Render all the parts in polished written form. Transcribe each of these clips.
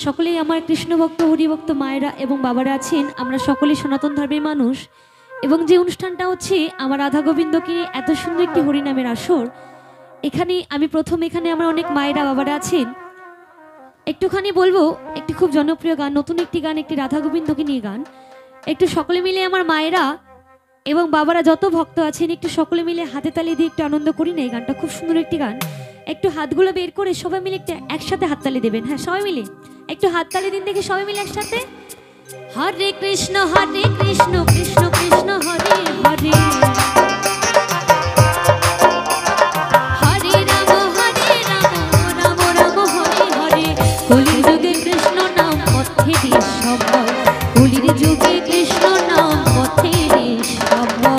সকলেই আমার কৃষ্ণ ভক্ত হরিভক্ত মায়েরা এবং বাবারা আছেন। আমরা সকলেই সনাতন ধর্মের মানুষ এবং যে অনুষ্ঠানটা হচ্ছে আমার রাধা গোবিন্দকে এত সুন্দর একটি হরিনামের আসর, এখানে আমি প্রথম, এখানে আমার অনেক মায়েরা বাবারা আছেন। একটুখানি বলবো একটি খুব জনপ্রিয় গান, নতুন একটি গান, একটি রাধা গোবিন্দকে নিয়ে গান। একটু সকলে মিলে আমার মায়েরা এবং বাবারা যত ভক্ত আছেন একটু সকলে মিলে হাতে তালি দিয়ে একটু আনন্দ করি না। এই গানটা খুব সুন্দর একটি গান। একটু হাতগুলো বের করে সবাই মিলে একটা একসাথে হাততালি দেবেন। হ্যাঁ, সবাই মিলে একটু হাততালি দিন দেখে, সবাই মিলে একসাথে। হরে কৃষ্ণ কৃষ্ণ কৃষ্ণ হরে হরে, হরে রাম রাম রাম হরে হরে। কলির যুগে কৃষ্ণ নাম পথেরই সবল, কলির যুগে কৃষ্ণ নাম পথেরই সবল।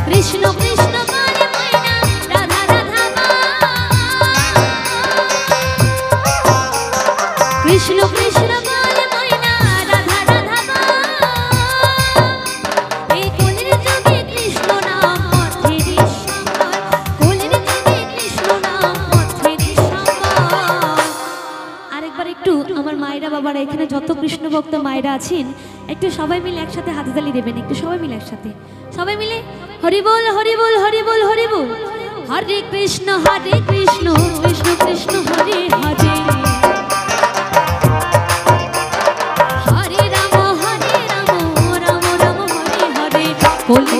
কৃষ্ণ কৃষ্ণ করে ময়না ভক্ত মায়েরা আছেন একটু সবাই মিলে একসাথে হাততালি দেবেন, একটু সবাই মিলে একসাথে, সবাই মিলে হরি বল হরি বল হরি বল হরি বল, হরে কৃষ্ণ কৃষ্ণ কৃষ্ণ হরে হরে, হরে রাম রাম রাম হরে হরে, বলে